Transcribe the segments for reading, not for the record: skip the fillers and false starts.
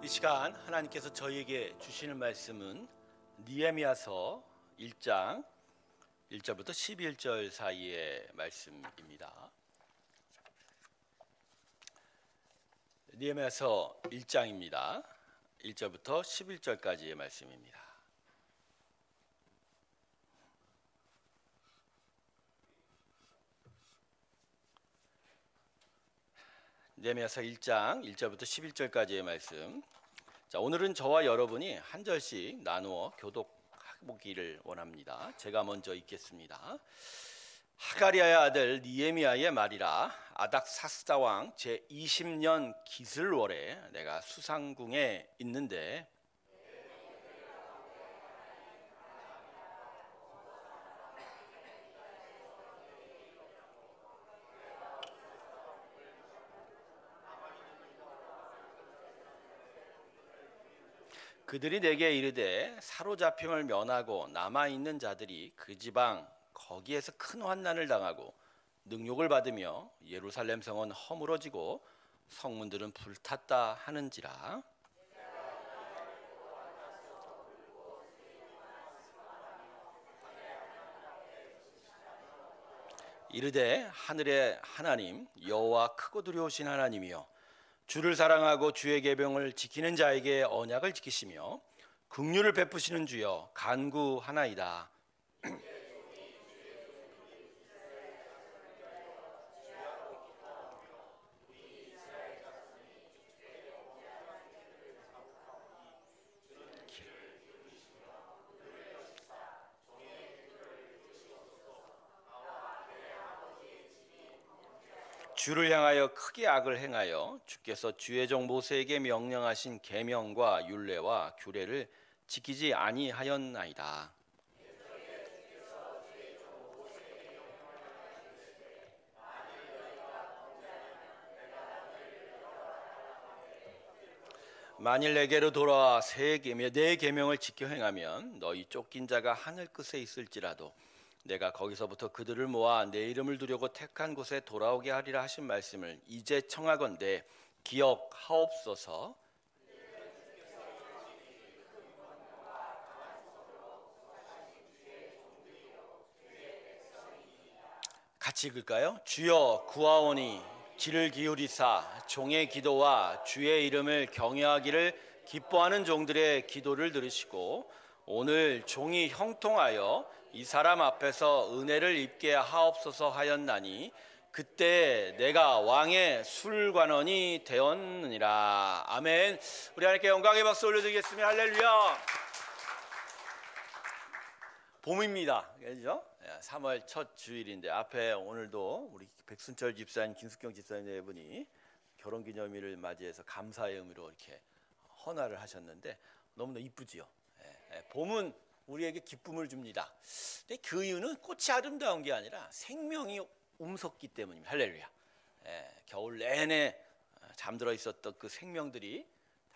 이 시간 하나님께서 저희에게 주시는 말씀은 느헤미야서 1장 1절부터 11절 사이의 말씀입니다. 느헤미야서 1장입니다. 1절부터 11절까지의 말씀입니다. 느헤미야서 1장 1절부터 11절까지의 말씀. 자, 오늘은 저와 여러분이 한 절씩 나누어 교독해보기를 원합니다. 제가 먼저 읽겠습니다. 하가리아의 아들 느헤미야의 말이라. 아닥사스다 왕 제20년 기슬월에 내가 수상궁에 있는데 그들이 내게 이르되 사로잡힘을 면하고 남아있는 자들이 그 지방 거기에서 큰 환난을 당하고 능욕을 받으며 예루살렘 성은 허물어지고 성문들은 불탔다 하는지라. 이르되 하늘의 하나님 여호와 크고 두려우신 하나님이여 주를 사랑하고 주의 계명을 지키는 자에게 언약을 지키시며 긍휼을 베푸시는 주여 간구하나이다. 주를 향하여 크게 악을 행하여 주께서 주의 종 모세에게 명령하신 계명과 율례와 규례를 지키지 아니하였나이다. 만일 내게로 돌아와 내 계명을 지켜 행하면 너희 쫓긴 자가 하늘 끝에 있을지라도 내가 거기서부터 그들을 모아 내 이름을 두려고 택한 곳에 돌아오게 하리라 하신 말씀을 이제 청하건대 기억하옵소서. 같이 읽을까요? 주여 구하오니 귀를 기울이사 종의 기도와 주의 이름을 경외하기를 기뻐하는 종들의 기도를 들으시고 오늘 종이 형통하여 이 사람 앞에서 은혜를 입게 하옵소서 하였나니 그때 내가 왕의 술관원이 되었느니라. 아멘. 우리 하나님께 영광의 박수 올려드리겠습니다. 할렐루야. 봄입니다. 그렇죠? 3월 첫 주일인데 앞에 오늘도 우리 백순철 집사님, 김숙경 집사님 네 분이 결혼기념일을 맞이해서 감사의 의미로 이렇게 헌화를 하셨는데 너무나 이쁘지요. 봄은 우리에게 기쁨을 줍니다. 근데 그 이유는 꽃이 아름다운 게 아니라 생명이 움섰기 때문입니다. 할렐루야. 겨울 내내 잠들어 있었던 그 생명들이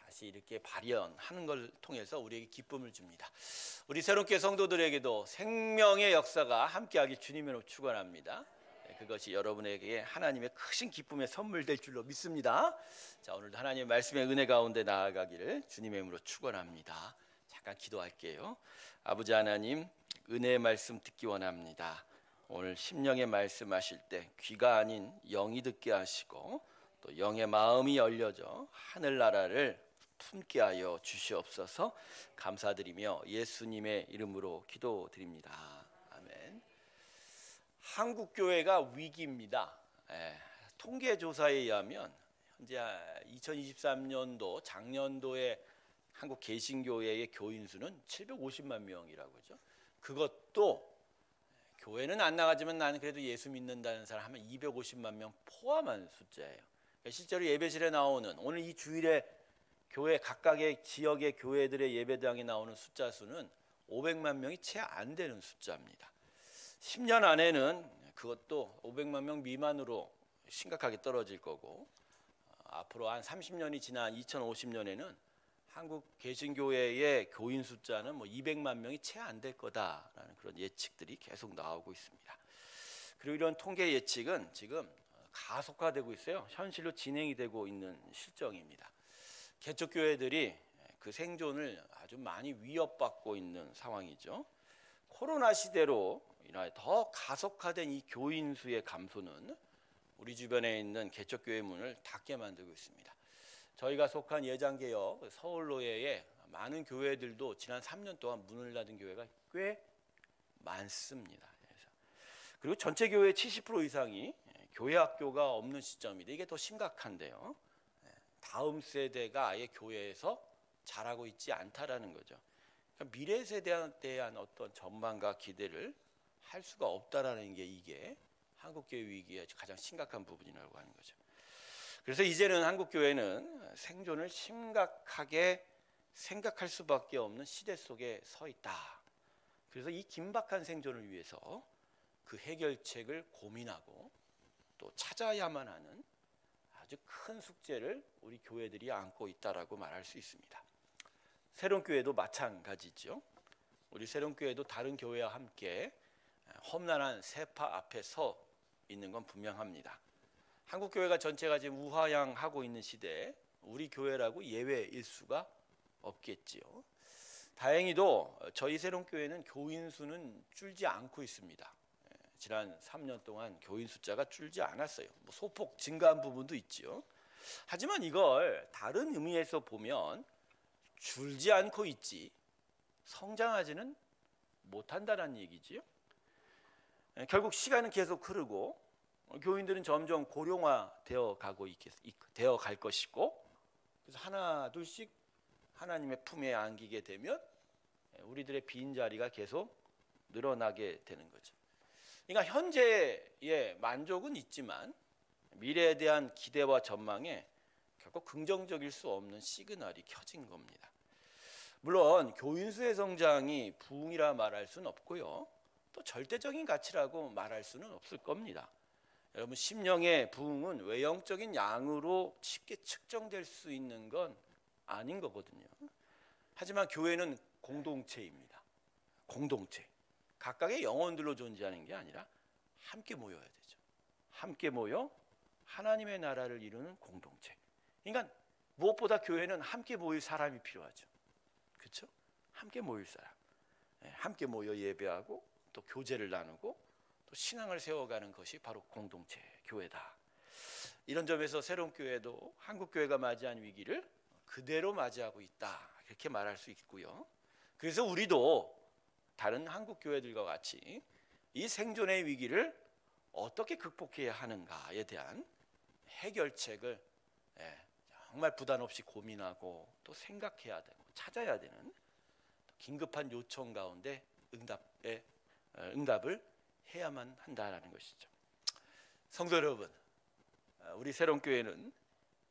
다시 이렇게 발현하는 걸 통해서 우리에게 기쁨을 줍니다. 우리 새롭게 성도들에게도 생명의 역사가 함께하길 주님으로 축원합니다. 그것이 여러분에게 하나님의 크신 기쁨의 선물 될 줄로 믿습니다. 자, 오늘도 하나님의 말씀의 은혜 가운데 나아가기를 주님의 이름으로 축원합니다. 잠깐 기도할게요. 아버지 하나님, 은혜의 말씀 듣기 원합니다. 오늘 심령의 말씀하실 때 귀가 아닌 영이 듣게 하시고 또 영의 마음이 열려져 하늘나라를 품게 하여 주시옵소서. 감사드리며 예수님의 이름으로 기도드립니다. 아멘. 한국 교회가 위기입니다. 통계 조사에 의하면 현재 2023년도 작년도에 한국 개신교회의 교인 수는 750만 명이라고 그러죠. 그것도 교회는 안 나가지만 나는 그래도 예수 믿는다는 사람 하면 250만 명 포함한 숫자예요. 실제로 예배실에 나오는 오늘 이 주일에 교회 각각의 지역의 교회들의 예배당에 나오는 숫자 수는 500만 명이 채 안 되는 숫자입니다. 10년 안에는 그것도 500만 명 미만으로 심각하게 떨어질 거고 앞으로 한 30년이 지난 2050년에는 한국 개신교회의 교인 숫자는 200만 명이 채 안 될 거다라는 그런 예측들이 계속 나오고 있습니다. 그리고 이런 통계 예측은 지금 가속화되고 있어요. 현실로 진행이 되고 있는 실정입니다. 개척교회들이 그 생존을 아주 많이 위협받고 있는 상황이죠. 코로나 시대로 인하여 더 가속화된 이 교인 수의 감소는 우리 주변에 있는 개척교회 문을 닫게 만들고 있습니다. 저희가 속한 예장개혁 서울로회의 많은 교회들도 지난 3년 동안 문을 닫은 교회가 꽤 많습니다. 그리고 전체 교회의 70% 이상이 교회 학교가 없는 시점인데 이게 더 심각한데요. 다음 세대가 아예 교회에서 자라고 있지 않다라는 거죠. 그러니까 미래 세대에 대한 어떤 전망과 기대를 할 수가 없다라는 게 이게 한국교회 위기의 가장 심각한 부분이라고 하는 거죠. 그래서 이제는 한국교회는 생존을 심각하게 생각할 수밖에 없는 시대 속에 서 있다. 그래서 이 긴박한 생존을 위해서 그 해결책을 고민하고 또 찾아야만 하는 아주 큰 숙제를 우리 교회들이 안고 있다라고 말할 수 있습니다. 새롬교회도 마찬가지죠. 우리 새롬교회도 다른 교회와 함께 험난한 세파 앞에 서 있는 건 분명합니다. 한국교회가 전체가 지금 우하향하고 있는 시대에 우리 교회라고 예외일 수가 없겠지요. 다행히도 저희 새롬교회는 교인 수는 줄지 않고 있습니다. 지난 3년 동안 교인 숫자가 줄지 않았어요. 소폭 증가한 부분도 있지요. 하지만 이걸 다른 의미에서 보면 줄지 않고 있지 성장하지는 못한다는 얘기지요. 결국 시간은 계속 흐르고 교인들은 점점 고령화되어 갈 것이고, 그래서 하나 둘씩 하나님의 품에 안기게 되면 우리들의 빈 자리가 계속 늘어나게 되는 거죠. 그러니까 현재의 만족은 있지만 미래에 대한 기대와 전망에 결코 긍정적일 수 없는 시그널이 켜진 겁니다. 물론 교인 수의 성장이 부흥이라 말할 수는 없고요, 또 절대적인 가치라고 말할 수는 없을 겁니다. 여러분, 심령의 부흥은 외형적인 양으로 쉽게 측정될 수 있는 건 아닌 거거든요. 하지만 교회는 공동체입니다. 공동체. 각각의 영혼들로 존재하는 게 아니라 함께 모여야 되죠. 함께 모여 하나님의 나라를 이루는 공동체. 그러니까 무엇보다 교회는 함께 모일 사람이 필요하죠. 그렇죠? 함께 모일 사람. 함께 모여 예배하고 또 교제를 나누고 또 신앙을 세워가는 것이 바로 공동체, 교회다. 이런 점에서 새롬교회도 한국교회가 맞이한 위기를 그대로 맞이하고 있다, 이렇게 말할 수 있고요. 그래서 우리도 다른 한국교회들과 같이 이 생존의 위기를 어떻게 극복해야 하는가에 대한 해결책을 정말 부담 없이 고민하고 또 생각해야 되고 찾아야 되는 긴급한 요청 가운데 응답을 해야만 한다라는 것이죠. 성도 여러분, 우리 새롬교회는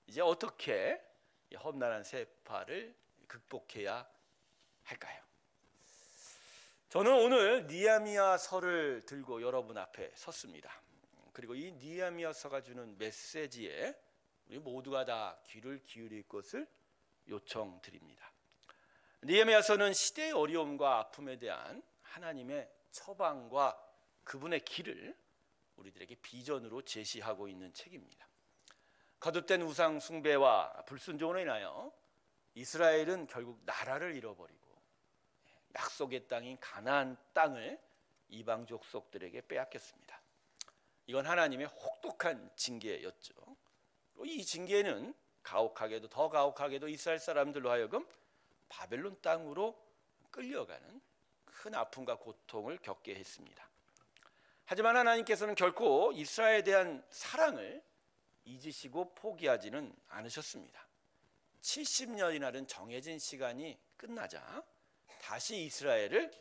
이제 어떻게 이 험난한 세파를 극복해야 할까요? 저는 오늘 느헤미야서를 들고 여러분 앞에 섰습니다. 그리고 이 느헤미야서가 주는 메시지에 우리 모두가 다 귀를 기울일 것을 요청드립니다. 느헤미야서는 시대의 어려움과 아픔에 대한 하나님의 처방과 그분의 길을 우리들에게 비전으로 제시하고 있는 책입니다. 거듭된 우상 숭배와 불순종으로 인하여 이스라엘은 결국 나라를 잃어버리고 약속의 땅인 가나안 땅을 이방 족속들에게 빼앗겼습니다. 이건 하나님의 혹독한 징계였죠. 이 징계는 더 가혹하게도 이스라엘 사람들로 하여금 바벨론 땅으로 끌려가는 큰 아픔과 고통을 겪게 했습니다. 하지만 하나님께서는 결코 이스라엘에 대한 사랑을 잊으시고 포기하지는 않으셨습니다. 70년이라는 정해진 시간이 끝나자 다시 이스라엘을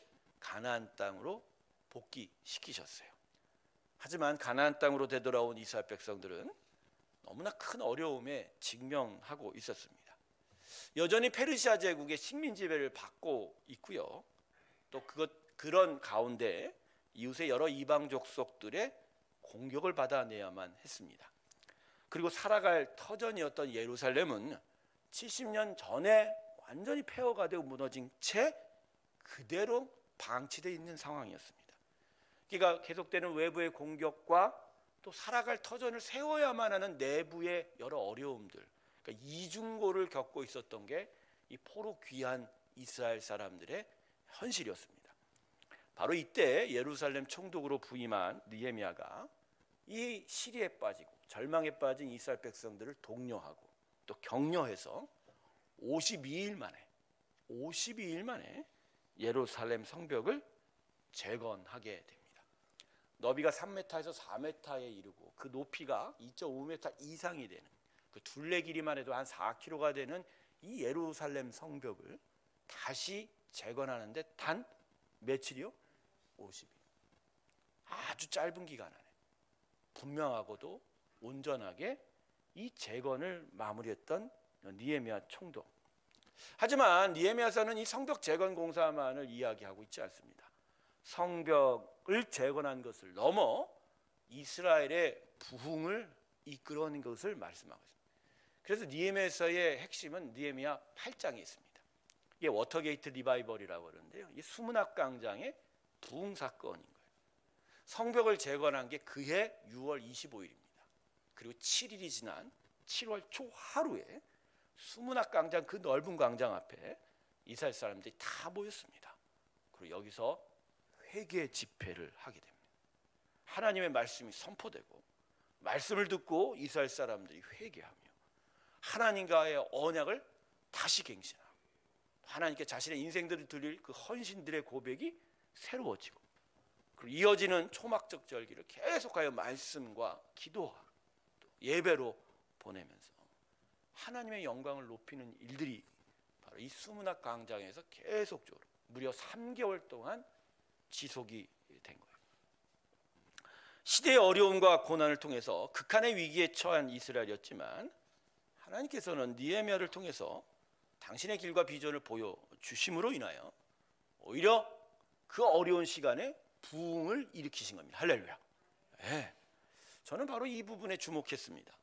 가나안 땅으로 복귀시키셨어요. 하지만 가나안 땅으로 되돌아온 이스라엘 백성들은 너무나 큰 어려움에 직면하고 있었습니다. 여전히 페르시아 제국의 식민 지배를 받고 있고요, 또 그런 가운데 이웃의 여러 이방 족속들의 공격을 받아내야만 했습니다. 그리고 살아갈 터전이었던 예루살렘은 70년 전에 완전히 폐허가 되고 무너진 채 그대로 방치되어 있는 상황이었습니다. 그러니까 계속되는 외부의 공격과 또 살아갈 터전을 세워야만 하는 내부의 여러 어려움들, 그러니까 이중고를 겪고 있었던 게 이 포로 귀한 이스라엘 사람들의 현실이었습니다. 바로 이때 예루살렘 총독으로 부임한 느헤미야가 이 시리에 빠지고 절망에 빠진 이스라엘 백성들을 독려하고 또 격려해서 52일 만에 예루살렘 성벽을 재건하게 됩니다. 너비가 3m에서 4m에 이르고 그 높이가 2.5m 이상이 되는 그 둘레 길이만 해도 한 4km가 되는 이 예루살렘 성벽을 다시 재건하는데 단 며칠이요? 50일. 아주 짧은 기간 안에 분명하고도 온전하게 이 재건을 마무리했던 느헤미야 총독. 하지만 느헤미야서는 이 성벽 재건 공사만을 이야기하고 있지 않습니다. 성벽을 재건한 것을 넘어 이스라엘의 부흥을 이끌어낸 것을 말씀하고 있습니다. 그래서 느헤미야서의 핵심은 느헤미야 8장에 있습니다. 이게 워터게이트 리바이벌이라고 그러는데요. 이 수문학 광장의 부흥 사건인 거예요. 성벽을 재건한 게 그해 6월 25일입니다. 그리고 7일이 지난 7월 초 하루에 수문학 광장 그 넓은 광장 앞에 이스라엘 사람들이 다 모였습니다. 그리고 여기서 회개 집회를 하게 됩니다. 하나님의 말씀이 선포되고 말씀을 듣고 이스라엘 사람들이 회개하며 하나님과의 언약을 다시 갱신하고 하나님께 자신의 인생들을 드릴 그 헌신들의 고백이 새로워지고 그리고 이어지는 초막적 절기를 계속하여 말씀과 기도와 또 예배로 보내면서 하나님의 영광을 높이는 일들이 바로 이 수문학 광장에서 계속적으로 무려 3개월 동안 지속이 된 거예요. 시대의 어려움과 고난을 통해서 극한의 위기에 처한 이스라엘이었지만 하나님께서는 느헤미야를 통해서 당신의 길과 비전을 보여주심으로 인하여 오히려 그 어려운 시간에 부흥을 일으키신 겁니다. 할렐루야. 네. 저는 바로 이 부분에 주목했습니다.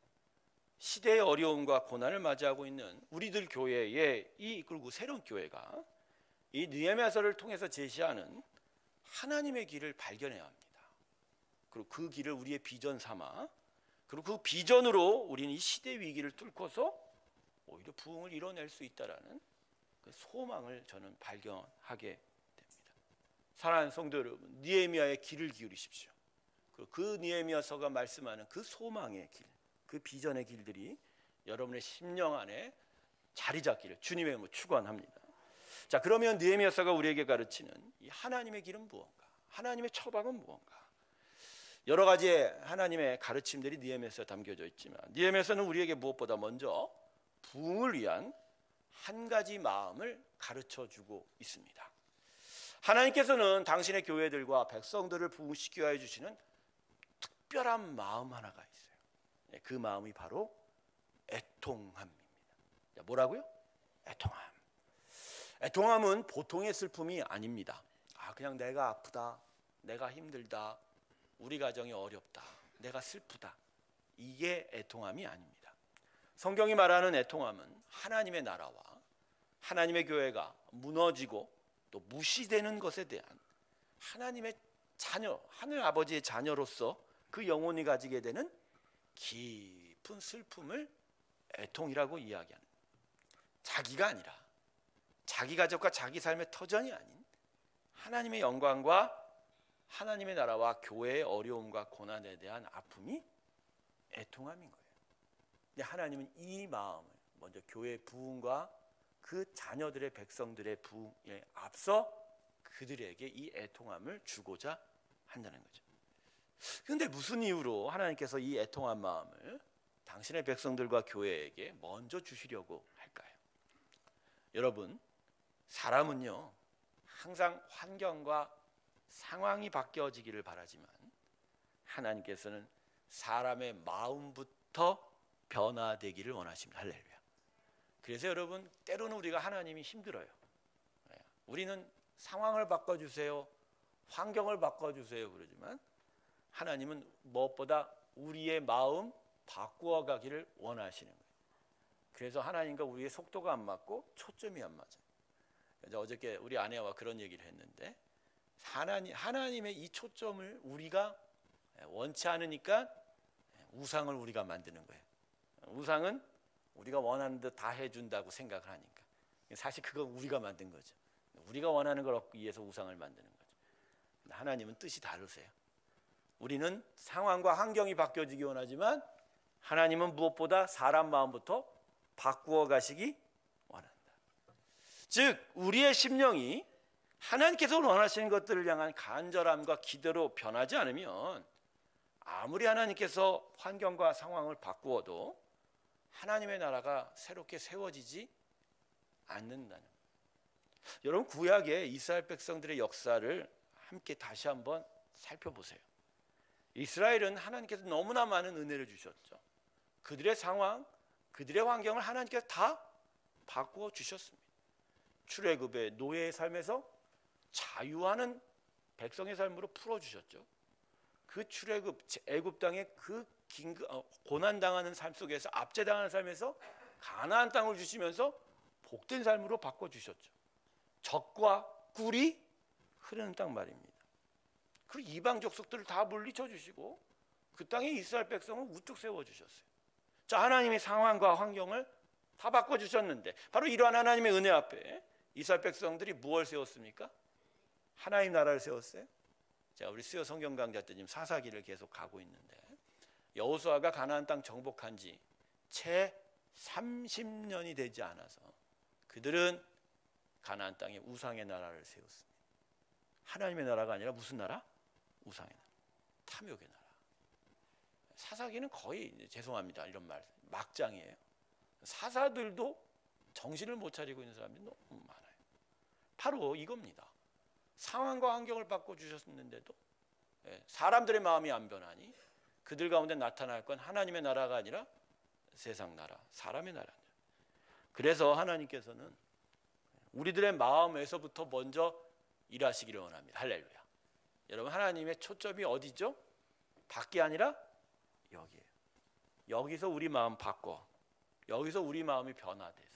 시대의 어려움과 고난을 맞이하고 있는 우리들 교회의 그리고 새로운 교회가 이 느헤미야서를 통해서 제시하는 하나님의 길을 발견해야 합니다. 그리고 그 길을 우리의 비전 삼아 그리고 그 비전으로 우리는 이 시대 위기를 뚫고서 오히려 부흥을 이뤄낼 수 있다라는 그 소망을 저는 발견하게 됩니다. 사랑하는 성도 여러분, 느헤미야의 길을 기울이십시오. 그리고 그 느헤미야서가 말씀하는 그 소망의 길, 그 비전의 길들이 여러분의 심령 안에 자리 잡기를 주님의 이름으로 축원합니다. 자, 그러면 느헤미야서가 우리에게 가르치는 이 하나님의 길은 무언가? 하나님의 처방은 무언가? 여러 가지의 하나님의 가르침들이 느헤미야서에 담겨져 있지만 느헤미야서는 우리에게 무엇보다 먼저 부흥을 위한 한 가지 마음을 가르쳐주고 있습니다. 하나님께서는 당신의 교회들과 백성들을 부흥시키게 해주시는 특별한 마음 하나가 있어요. 그 마음이 바로 애통함입니다. 뭐라고요? 애통함. 애통함은 보통의 슬픔이 아닙니다. 그냥 내가 아프다, 내가 힘들다, 우리 가정이 어렵다, 내가 슬프다, 이게 애통함이 아닙니다. 성경이 말하는 애통함은 하나님의 나라와 하나님의 교회가 무너지고 또 무시되는 것에 대한 하나님의 자녀, 하늘 아버지의 자녀로서 그 영혼이 가지게 되는 깊은 슬픔을 애통이라고 이야기하는, 자기가 아니라 자기 가족과 자기 삶의 터전이 아닌 하나님의 영광과 하나님의 나라와 교회의 어려움과 고난에 대한 아픔이 애통함인 거예요. 근데 하나님은 이 마음을 먼저 교회의 부흥과 그 자녀들의 백성들의 부흥에 앞서 그들에게 이 애통함을 주고자 한다는 거죠. 그런데 무슨 이유로 하나님께서 이 애통한 마음을 당신의 백성들과 교회에게 먼저 주시려고 할까요? 여러분, 사람은요 항상 환경과 상황이 바뀌어지기를 바라지만 하나님께서는 사람의 마음부터 변화되기를 원하십니다. 할렐루야. 그래서 여러분, 때로는 우리가 하나님이 힘들어요. 우리는 상황을 바꿔주세요, 환경을 바꿔주세요 그러지만 하나님은 무엇보다 우리의 마음 바꾸어 가기를 원하시는 거예요. 그래서 하나님과 우리의 속도가 안 맞고 초점이 안 맞아요. 어저께 우리 아내와 그런 얘기를 했는데 하나님의 이 초점을 우리가 원치 않으니까 우상을 우리가 만드는 거예요. 우상은 우리가 원하는 듯 다 해준다고 생각을 하니까. 사실 그건 우리가 만든 거죠. 우리가 원하는 걸 얻기 위해서 우상을 만드는 거죠. 근데 하나님은 뜻이 다르세요. 우리는 상황과 환경이 바뀌어지기 원하지만 하나님은 무엇보다 사람 마음부터 바꾸어 가시기 원한다. 즉 우리의 심령이 하나님께서 원하시는 것들을 향한 간절함과 기대로 변하지 않으면 아무리 하나님께서 환경과 상황을 바꾸어도 하나님의 나라가 새롭게 세워지지 않는다는. 여러분 구약의 이스라엘 백성들의 역사를 함께 다시 한번 살펴보세요. 이스라엘은 하나님께서 너무나 많은 은혜를 주셨죠. 그들의 상황, 그들의 환경을 하나님께서 다 바꾸어 주셨습니다. 출애굽의 노예의 삶에서 자유하는 백성의 삶으로 풀어주셨죠. 그 출애굽 애굽 땅의 그 고난당하는 삶 속에서 압제당하는 삶에서 가나안 땅을 주시면서 복된 삶으로 바꿔주셨죠. 젖과 꿀이 흐르는 땅 말입니다. 그리고 이방 족속들을 다 물리쳐 주시고 그 땅에 이스라엘 백성을 우뚝 세워주셨어요. 자, 하나님의 상황과 환경을 다 바꿔주셨는데 바로 이러한 하나님의 은혜 앞에 이스라엘 백성들이 무엇을 세웠습니까? 하나님 나라를 세웠어요. 자, 우리 수요 성경 강좌 때 지금 사사기를 계속 가고 있는데 여호수아가 가나안 땅 정복한 지 채 30년이 되지 않아서 그들은 가나안 땅에 우상의 나라를 세웠습니다. 하나님의 나라가 아니라 무슨 나라? 우상의 나라, 탐욕의 나라. 사사기는 거의 죄송합니다 이런 말 막장이에요. 사사들도 정신을 못 차리고 있는 사람들이 너무 많아요. 바로 이겁니다. 상황과 환경을 바꿔주셨는데도 사람들의 마음이 안 변하니 그들 가운데 나타날 건 하나님의 나라가 아니라 세상 나라, 사람의 나라죠. 그래서 하나님께서는 우리들의 마음에서부터 먼저 일하시기를 원합니다. 할렐루야. 여러분 하나님의 초점이 어디죠? 밖이 아니라 여기에요. 여기서 우리 마음 바꿔, 여기서 우리 마음이 변화돼서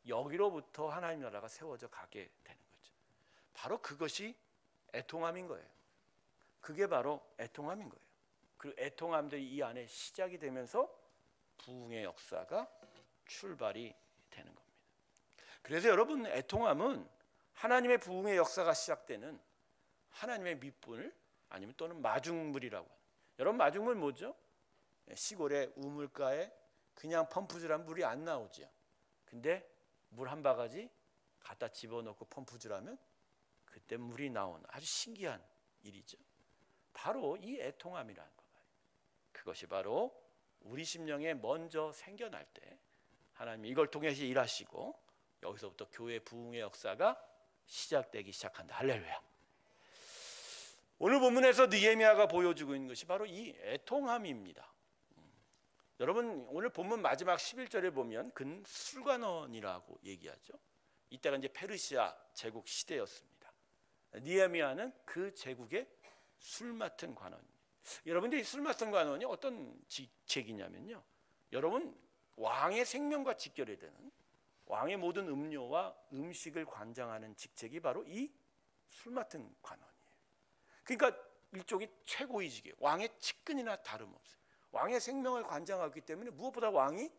여기로부터 하나님 나라가 세워져 가게 되는 거죠. 바로 그것이 애통함인 거예요. 그게 바로 애통함인 거예요. 그리고 애통함들이 이 안에 시작이 되면서 부흥의 역사가 출발이 되는 겁니다. 그래서 여러분 애통함은 하나님의 부흥의 역사가 시작되는 하나님의 밑분을 아니면 또는 마중물이라고 해요. 여러분 마중물 뭐죠? 시골의 우물가에 그냥 펌프질하면 물이 안 나오죠. 근데 물 한 바가지 갖다 집어넣고 펌프질하면 그때 물이 나오는 아주 신기한 일이죠. 바로 이 애통함이라는 거 말이에요. 그것이 바로 우리 심령에 먼저 생겨날 때 하나님이 이걸 통해서 일하시고 여기서부터 교회 부흥의 역사가 시작되기 시작한다. 할렐루야. 오늘 본문에서 느헤미야가 보여주고 있는 것이 바로 이 애통함입니다. 여러분 오늘 본문 마지막 11절에 보면 근 술관원이라고 얘기하죠. 이때가 이제 페르시아 제국 시대였습니다. 느헤미야는 그 제국의 술 맡은 관원입니다. 여러분들 이 술 맡은 관원이 어떤 직책이냐면요. 여러분 왕의 생명과 직결이 되는 왕의 모든 음료와 음식을 관장하는 직책이 바로 이 술 맡은 관원이에요. 그러니까 일종의 최고위직이에요. 왕의 측근이나 다름없어요. 왕의 생명을 관장하기 때문에 무엇보다 왕이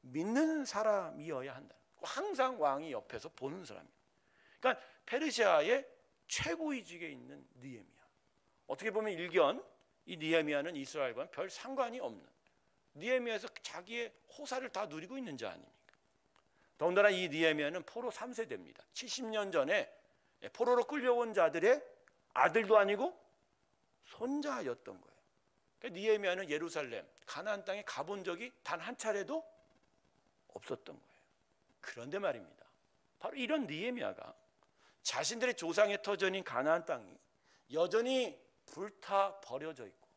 믿는 사람이어야 한다. 항상 왕이 옆에서 보는 사람이에요. 그러니까 페르시아의 최고위직에 있는 느헤미야. 어떻게 보면 일견 이 느헤미야는 이스라엘과는 별 상관이 없는 느헤미야에서 자기의 호사를 다 누리고 있는 자 아닙니까? 더군다나 이 느헤미야는 포로 3세대입니다. 70년 전에 포로로 끌려온 자들의 아들도 아니고 손자였던 거예요. 그러니까 느헤미야는 예루살렘 가나안 땅에 가본 적이 단 한 차례도 없었던 거예요. 그런데 말입니다. 바로 이런 느헤미야가 자신들의 조상의 터전인 가나안 땅이 여전히 불타 버려져 있고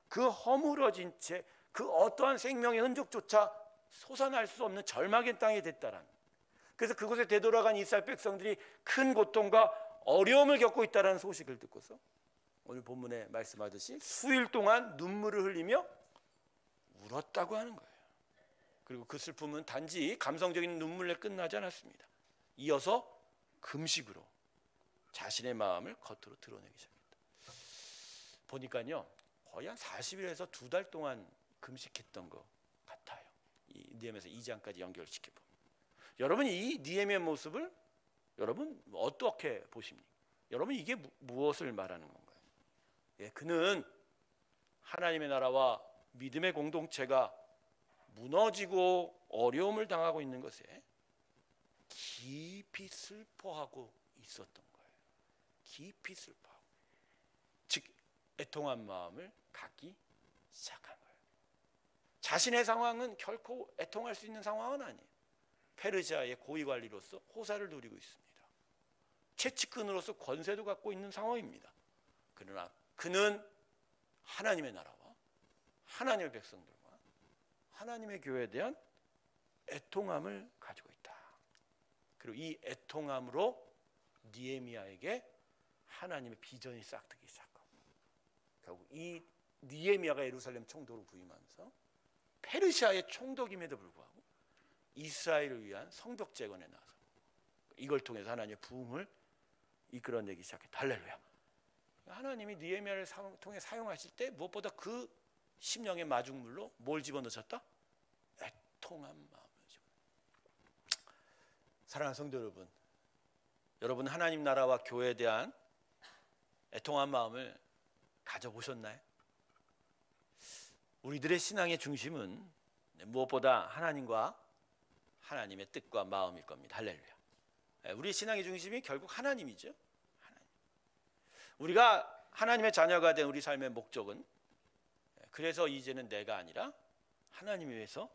그 허물어진 채 그 어떠한 생명의 흔적조차 솟아날 수 없는 절망의 땅이 됐다라는. 그래서 그곳에 되돌아간 이스라엘 백성들이 큰 고통과 어려움을 겪고 있다는 소식을 듣고서 오늘 본문에 말씀하듯이 수일 동안 눈물을 흘리며 울었다고 하는 거예요. 그리고 그 슬픔은 단지 감성적인 눈물에 끝나지 않았습니다. 이어서 금식으로 자신의 마음을 겉으로 드러내기 시작했다. 보니까요 거의 한 40일에서 2달 동안 금식했던 것 같아요. 이 느헤미야서 2장까지 연결시켜 봅니다. 여러분 이 느헤미야의 모습을 여러분 어떻게 보십니까? 여러분 이게 무엇을 말하는 건가요? 예, 그는 하나님의 나라와 믿음의 공동체가 무너지고 어려움을 당하고 있는 것에 깊이 슬퍼하고 있었던 거예요. 깊이 슬퍼하고, 즉 애통한 마음을 갖기 시작한 거예요. 자신의 상황은 결코 애통할 수 있는 상황은 아니에요. 페르시아의 고위관리로서 호사를 누리고 있습니다. 최측근으로서 권세도 갖고 있는 상황입니다. 그러나 그는 하나님의 나라와 하나님의 백성들과 하나님의 교회에 대한 애통함을 가지고 있다. 그리고 이 애통함으로 느헤미야에게 하나님의 비전이 싹트기 시작하고, 결국 이 느헤미야가 예루살렘 총독을 부임하면서 페르시아의 총독임에도 불구하고 이스라엘을 위한 성벽 재건에 나서 이걸 통해서 하나님의 부흥을 이끌어내기 시작했다. 할렐루야. 하나님이 느헤미야를 통해 사용하실 때 무엇보다 그 심령의 마중물로 뭘 집어넣으셨다? 애통한 마음이죠. 사랑하는 성도 여러분, 여러분 하나님 나라와 교회에 대한 애통한 마음을 가져보셨나요? 우리들의 신앙의 중심은 무엇보다 하나님과 하나님의 뜻과 마음일 겁니다. 할렐루야. 우리의 신앙의 중심이 결국 하나님이죠. 하나님. 우리가 하나님의 자녀가 된 우리 삶의 목적은, 그래서 이제는 내가 아니라 하나님을 위해서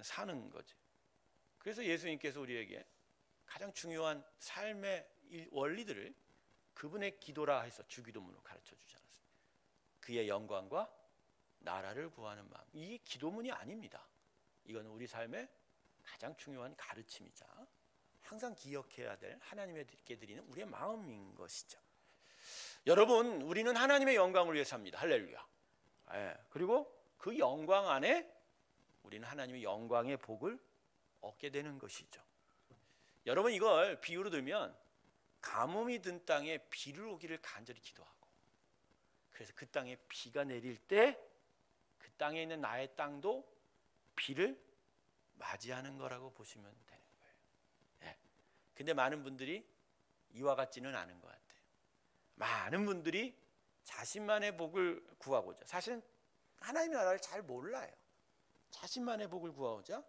사는 거죠. 그래서 예수님께서 우리에게 가장 중요한 삶의 원리들을 그분의 기도라 해서 주기도문으로 가르쳐 주지 않았습니까? 그의 영광과 나라를 구하는 마음. 이게 기도문이 아닙니다. 이건 우리 삶의 가장 중요한 가르침이자 항상 기억해야 될 하나님께 드리는 우리의 마음인 것이죠. 여러분, 우리는 하나님의 영광을 위해 삽니다. 할렐루야. 그리고 그 영광 안에 우리는 하나님의 영광의 복을 얻게 되는 것이죠. 여러분, 이걸 비유로 들면 가뭄이 든 땅에 비를 오기를 간절히 기도하고, 그래서 그 땅에 비가 내릴 때 그 땅에 있는 나의 땅도 비를 맞이하는 거라고 보시면 되는 거예요. 근데 많은 분들이 이와 같지는 않은 것 같아요. 많은 분들이 자신만의 복을 구하고자, 사실은 하나님의 나라를 잘 몰라요. 자신만의 복을 구하고자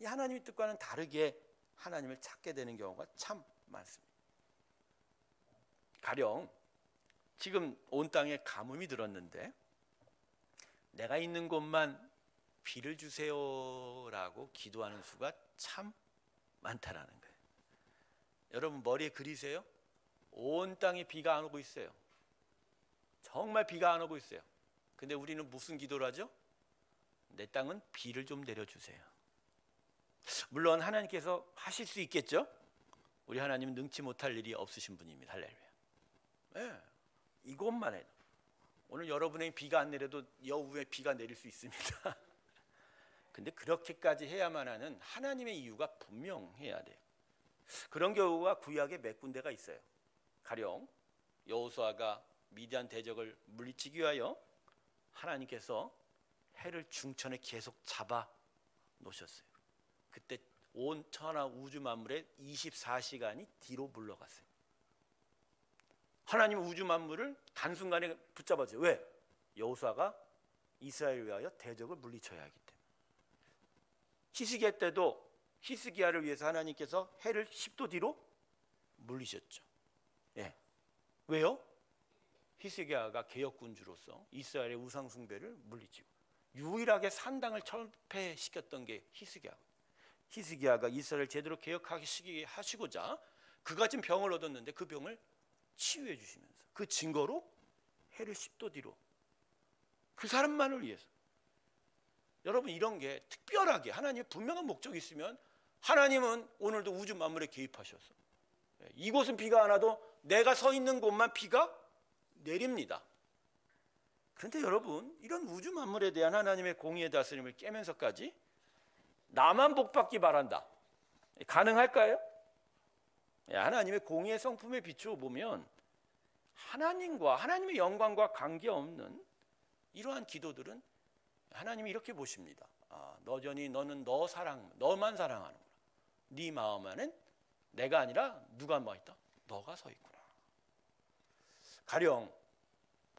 이 하나님의 뜻과는 다르게 하나님을 찾게 되는 경우가 참 많습니다. 가령 지금 온 땅에 가뭄이 들었는데 내가 있는 곳만 비를 주세요라고 기도하는 수가 참 많다라는 거예요. 여러분 머리에 그리세요? 온 땅에 비가 안 오고 있어요. 정말 비가 안 오고 있어요. 근데 우리는 무슨 기도를 하죠? 내 땅은 비를 좀 내려주세요. 물론 하나님께서 하실 수 있겠죠? 우리 하나님은 능치 못할 일이 없으신 분입니다. 할렐루야. 이것만 해도 오늘 여러분의 비가 안 내려도 여우에 비가 내릴 수 있습니다. 근데 그렇게까지 해야만 하는 하나님의 이유가 분명해야 돼요. 그런 경우가 구약에 몇 군데가 있어요. 가령 여호수아가 미디안 대적을 물리치기 위하여 하나님께서 해를 중천에 계속 잡아 놓으셨어요. 그때 온 천하 우주 만물의 24시간이 뒤로 물러갔어요. 하나님은 우주 만물을 단순간에 붙잡아줘요. 왜? 여호수아가 이스라엘을 위하여 대적을 물리쳐야 하기 때문에. 히스기야 때도 히스기야를 위해서 하나님께서 해를 10도 뒤로 물리셨죠. 왜요? 히스기야가 개혁군주로서 이스라엘의 우상 숭배를 물리치고 유일하게 산당을 철폐시켰던 게 히스기야가 이스라엘을 제대로 개혁하시고자 그가 지금 병을 얻었는데 그 병을 치유해 주시면서 그 증거로 해를 10도 뒤로, 그 사람만을 위해서. 여러분 이런 게 특별하게 하나님의 분명한 목적이 있으면 하나님은 오늘도 우주 만물에 개입하셔서 이곳은 비가 안 와도 내가 서 있는 곳만 비가 내립니다. 그런데 여러분 이런 우주 만물에 대한 하나님의 공의의 다스림을 깨면서까지 나만 복받기 바란다, 가능할까요? 하나님의 공의의 성품에 비추어 보면 하나님과 하나님의 영광과 관계없는 이러한 기도들은 하나님이 이렇게 보십니다. 여전히 너는 너만 사랑하는구나. 네 마음 안엔 내가 아니라 누가 뭐 있다? 너가 서 있구나. 가령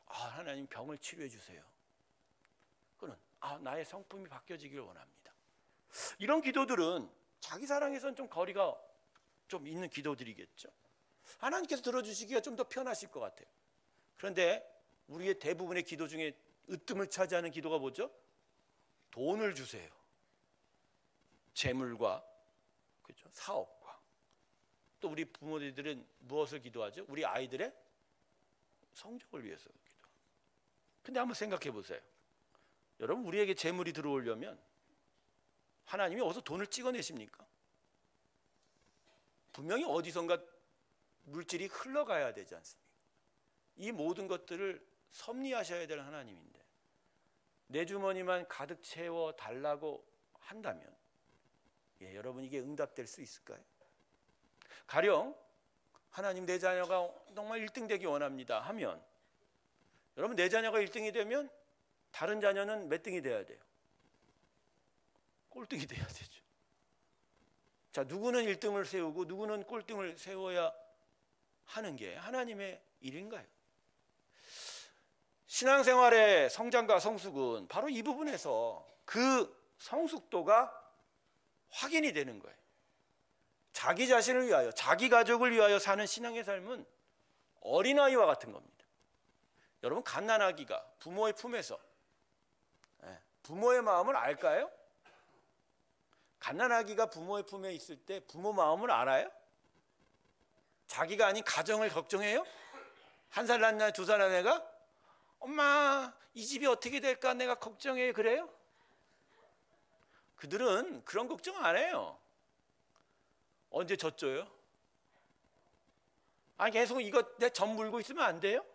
하나님 병을 치료해 주세요. 그는 나의 성품이 바뀌어지길 원합니다. 이런 기도들은 자기 사랑에선 좀 거리가 좀 있는 기도들이겠죠. 하나님께서 들어주시기가 좀 더 편하실 것 같아요. 그런데 우리의 대부분의 기도 중에 으뜸을 차지하는 기도가 뭐죠? 돈을 주세요. 재물과 그렇죠? 사업과. 또 우리 부모들은 무엇을 기도하죠? 우리 아이들의 성적을 위해서 기도. 근데 한번 생각해 보세요. 여러분, 우리에게 재물이 들어오려면 하나님이 어디서 돈을 찍어내십니까? 분명히 어디선가 물질이 흘러가야 되지 않습니까? 이 모든 것들을 섭리하셔야 될 하나님인데 내 주머니만 가득 채워 달라고 한다면 여러분, 이게 응답될 수 있을까요? 가령 하나님, 내 자녀가 정말 1등 되기 원합니다 하면, 여러분, 내 자녀가 1등이 되면 다른 자녀는 몇 등이 돼야 돼요? 꼴등이 돼야 되죠. 자, 누구는 1등을 세우고 누구는 꼴등을 세워야 하는 게 하나님의 일인가요? 신앙생활의 성장과 성숙은 바로 이 부분에서 그 성숙도가 확인이 되는 거예요. 자기 자신을 위하여, 자기 가족을 위하여 사는 신앙의 삶은 어린아이와 같은 겁니다. 여러분, 갓난아기가 부모의 품에서 부모의 마음을 알까요? 갓난아기가 부모의 품에 있을 때 부모 마음을 알아요? 자기가 아닌 가정을 걱정해요? 1살 난 애, 2살 난 애가 엄마, 이 집이 어떻게 될까 내가 걱정해, 그래요? 그들은 그런 걱정 안 해요. 언제 젖줘요? 계속 이거 내 젖 물고 있으면 안 돼요?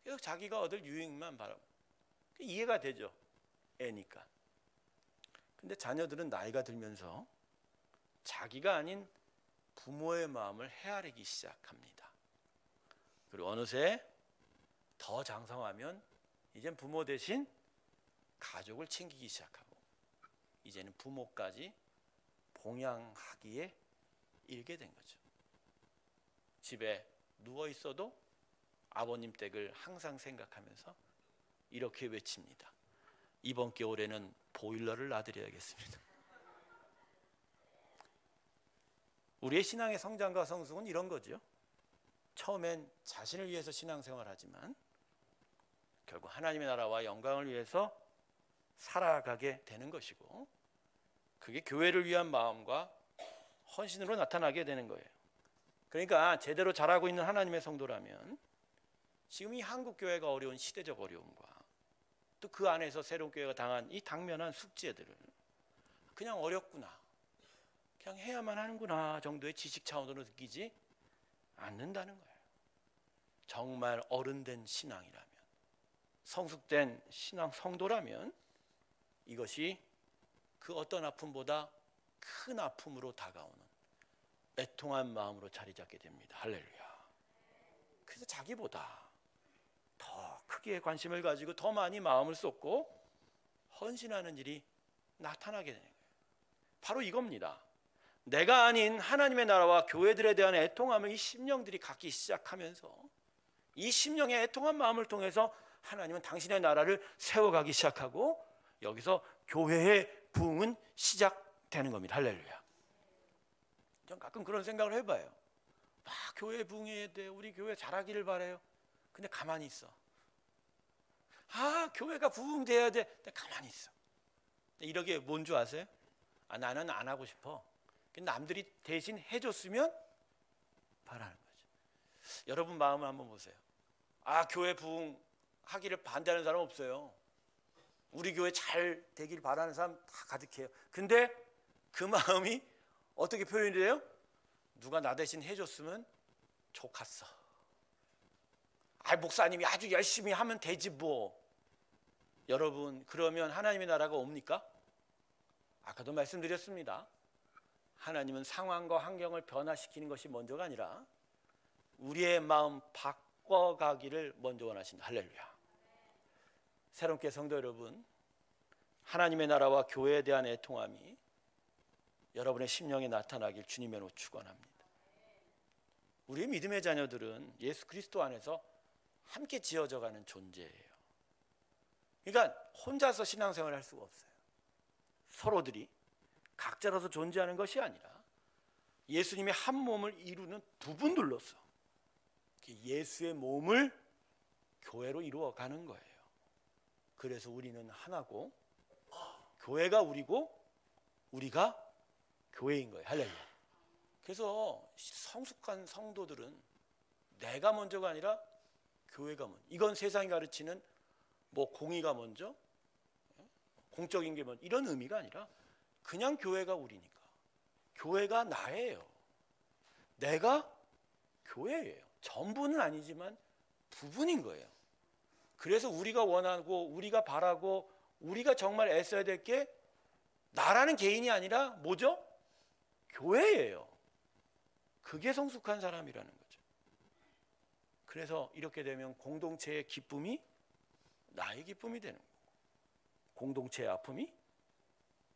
계속 자기가 얻을 유익만 바라고. 이해가 되죠, 애니까. 근데 자녀들은 나이가 들면서 자기가 아닌 부모의 마음을 헤아리기 시작합니다. 그리고 어느새 더 장성하면 이젠 부모 대신 가족을 챙기기 시작하고, 이제는 부모까지 봉양하기에 일게 된 거죠. 집에 누워 있어도 아버님 댁을 항상 생각하면서 이렇게 외칩니다. 이번 겨울에는 보일러를 놔드려야겠습니다. 우리의 신앙의 성장과 성숙은 이런 거죠. 처음엔 자신을 위해서 신앙생활하지만 결국 하나님의 나라와 영광을 위해서 살아가게 되는 것이고, 그게 교회를 위한 마음과 헌신으로 나타나게 되는 거예요. 그러니까 제대로 자라고 있는 하나님의 성도라면 지금 이 한국 교회가 어려운 시대적 어려움과 또 그 안에서 새로운 교회가 당한 이 당면한 숙제들을 그냥 어렵구나, 그냥 해야만 하는구나 정도의 지식 차원으로 느끼지 않는다는 거예요. 정말 어른된 신앙이라면, 성숙된 신앙 성도라면 이것이 그 어떤 아픔보다 큰 아픔으로 다가오는 애통한 마음으로 자리 잡게 됩니다. 할렐루야. 그래서 자기보다 더 크게 관심을 가지고 더 많이 마음을 쏟고 헌신하는 일이 나타나게 되는 거예요. 바로 이겁니다. 내가 아닌 하나님의 나라와 교회들에 대한 애통함을 이 심령들이 갖기 시작하면서 이 심령의 애통한 마음을 통해서 하나님은 당신의 나라를 세워가기 시작하고, 여기서 교회의 부흥은 시작되는 겁니다. 할렐루야. 전 가끔 그런 생각을 해봐요. 막 교회 부흥해야 돼, 우리 교회 잘하기를 바라요. 근데 가만히 있어. 교회가 부흥돼야 돼. 근데 가만히 있어. 이러게 뭔 줄 아세요? 나는 안 하고 싶어. 남들이 대신 해줬으면 바라는 거죠. 여러분 마음을 한번 보세요. 교회 부흥하기를 반대하는 사람 없어요. 우리 교회 잘 되길 바라는 사람 다 가득해요. 근데 그 마음이 어떻게 표현이 돼요? 누가 나 대신 해줬으면 좋겠어. 목사님이 아주 열심히 하면 되지 뭐. 여러분, 그러면 하나님의 나라가 옵니까? 아까도 말씀드렸습니다. 하나님은 상황과 환경을 변화시키는 것이 먼저가 아니라 우리의 마음 바꿔가기를 먼저 원하신다. 할렐루야. 새롭게 성도 여러분, 하나님의 나라와 교회에 대한 애통함이 여러분의 심령에 나타나길 주님의 이름으로 축원합니다. 우리의 믿음의 자녀들은 예수 그리스도 안에서 함께 지어져가는 존재예요. 그러니까 혼자서 신앙생활을 할 수가 없어요. 서로들이 각자라서 존재하는 것이 아니라 예수님의 한 몸을 이루는 부분들로서 예수의 몸을 교회로 이루어가는 거예요. 그래서 우리는 하나고 교회가 우리고 우리가 교회인 거예요. 할렐루야. 그래서 성숙한 성도들은 내가 먼저가 아니라 교회가 먼저. 이건 세상이 가르치는 뭐 공의가 먼저, 공적인 게 먼저 이런 의미가 아니라 그냥 교회가 우리니까. 교회가 나예요. 내가 교회예요. 전부는 아니지만 부분인 거예요. 그래서 우리가 원하고 우리가 바라고 우리가 정말 애써야 될 게 나라는 개인이 아니라 뭐죠? 교회예요. 그게 성숙한 사람이라는 거죠. 그래서 이렇게 되면 공동체의 기쁨이 나의 기쁨이 되는 거고 공동체의 아픔이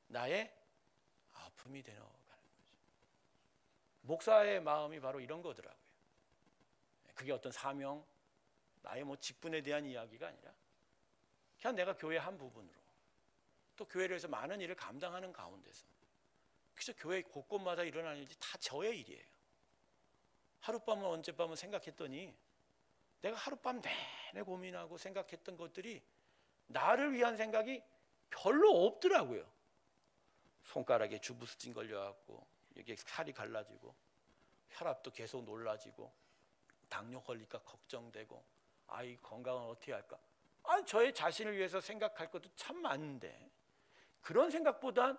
나의 아픔이 되는 거죠. 목사의 마음이 바로 이런 거더라고요. 그게 어떤 사명, 나의 뭐 직분에 대한 이야기가 아니라 그냥 내가 교회 한 부분으로 또 교회를 해서 많은 일을 감당하는 가운데서 그래서 교회 곳곳마다 일어나는 일이 다 저의 일이에요. 하룻밤은 어젯밤은 생각했더니 내가 하룻밤 내내 고민하고 생각했던 것들이 나를 위한 생각이 별로 없더라고요. 손가락에 주부스진 걸려갖고 여기 살이 갈라지고 혈압도 계속 놀라지고 당뇨 걸릴까 걱정되고 아이 건강은 어떻게 할까? 저의 자신을 위해서 생각할 것도 참 많은데 그런 생각보단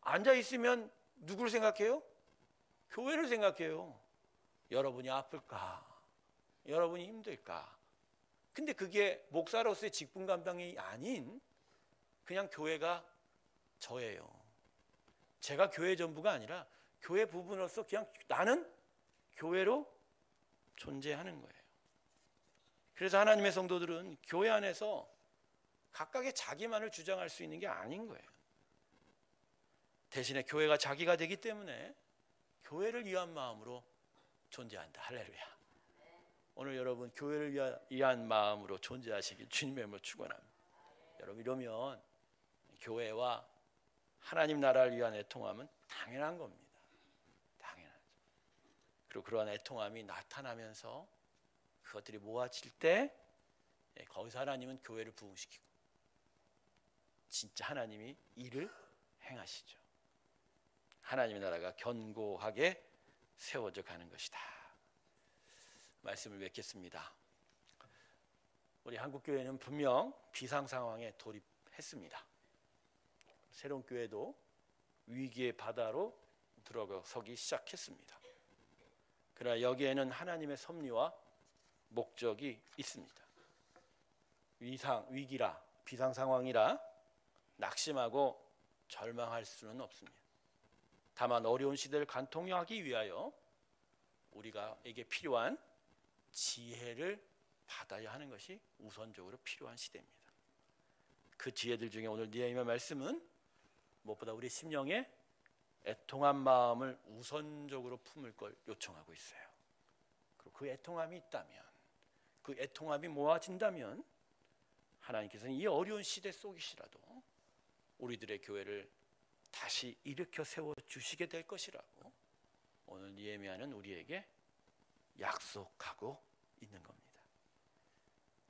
앉아있으면 누구를 생각해요? 교회를 생각해요. 여러분이 아플까? 여러분이 힘들까? 근데 그게 목사로서의 직분 감당이 아닌 그냥 교회가 저예요. 제가 교회 전부가 아니라 교회 부분으로서 그냥 나는 교회로 존재하는 거예요. 그래서 하나님의 성도들은 교회 안에서 각각의 자기만을 주장할 수 있는 게 아닌 거예요. 대신에 교회가 자기가 되기 때문에 교회를 위한 마음으로 존재한다. 할렐루야. 오늘 여러분 교회를 위한 마음으로 존재하시길 주님의 이름으로 축원합니다. 여러분 이러면 교회와 하나님 나라를 위한 애통함은 당연한 겁니다. 당연하죠. 그리고 그러한 애통함이 나타나면서 그것들이 모아질 때 거기서 하나님은 교회를 부흥시키고 진짜 하나님이 일을 행하시죠. 하나님의 나라가 견고하게 세워져 가는 것이다. 말씀을 맺겠습니다. 우리 한국교회는 분명 비상 상황에 돌입했습니다. 새로운 교회도 위기의 바다로 들어서기 시작했습니다. 그러나 여기에는 하나님의 섭리와 목적이 있습니다. 위기라 비상 상황이라 낙심하고 절망할 수는 없습니다. 다만 어려운 시대를 관통하기 위하여 우리가에게 필요한 지혜를 받아야 하는 것이 우선적으로 필요한 시대입니다. 그 지혜들 중에 오늘 느헤미야 말씀은 무엇보다 우리 심령에 애통한 마음을 우선적으로 품을 걸 요청하고 있어요. 그리고 그 애통함이 있다면, 그 애통함이 모아진다면 하나님께서는 이 어려운 시대 속이시라도 우리들의 교회를 다시 일으켜 세워 주시게 될 것이라고 오늘 느헤미야는 우리에게 약속하고 있는 겁니다.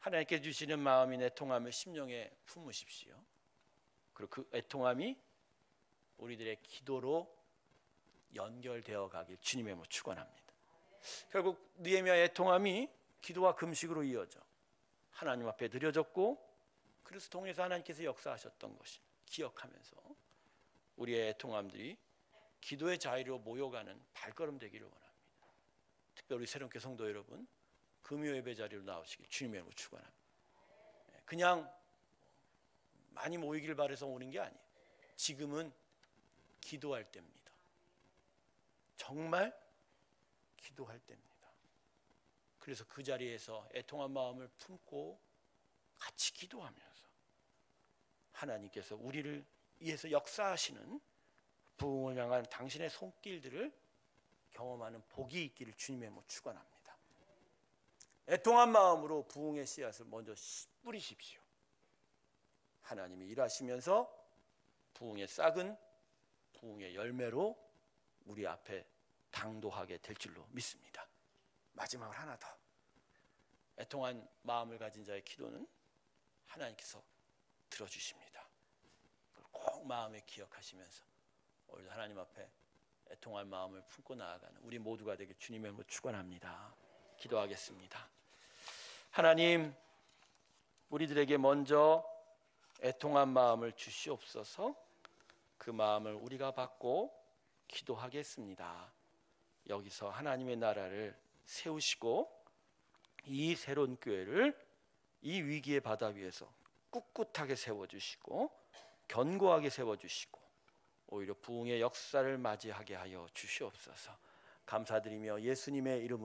하나님께 주시는 마음인 애통함을 심령에 품으십시오. 그리고 그 애통함이 우리들의 기도로 연결되어 가길 주님의 이름으로 축원합니다. 결국 느헤미야의 애통함이 기도와 금식으로 이어져 하나님 앞에 드려졌고 그래서 통해서 하나님께서 역사하셨던 것을 기억하면서 우리의 애통함들이 기도의 자리로 모여가는 발걸음 되기를 원합니다. 특별히 우리 새롭게 성도 여러분 금요 예배 자리로 나오시길 주님의 이름으로 축원합니다. 그냥 많이 모이길 바라서 오는 게 아니에요. 지금은 기도할 때입니다. 정말 기도할 때입니다. 그래서 그 자리에서 애통한 마음을 품고 같이 기도하면서 하나님께서 우리를 위해서 역사하시는 부흥을 향한 당신의 손길들을 경험하는 복이 있기를 주님의 이름으로 축원합니다. 애통한 마음으로 부흥의 씨앗을 먼저 뿌리십시오. 하나님이 일하시면서 부흥의 싹은 부흥의 열매로 우리 앞에 당도하게 될 줄로 믿습니다. 마지막으로 하나 더. 애통한 마음을 가진 자의 기도는 하나님께서 들어주십니다. 꼭 마음에 기억하시면서 오늘도 하나님 앞에 애통할 마음을 품고 나아가는 우리 모두가 되길 주님의 이름으로 축원합니다. 기도하겠습니다. 하나님, 우리들에게 먼저 애통한 마음을 주시옵소서. 그 마음을 우리가 받고 기도하겠습니다. 여기서 하나님의 나라를 세우시고 이 새로운 교회를 이 위기의 바다 위에서 꿋꿋하게 세워주시고 견고하게 세워주시고 오히려 부흥의 역사를 맞이하게 하여 주시옵소서. 감사드리며 예수님의 이름으로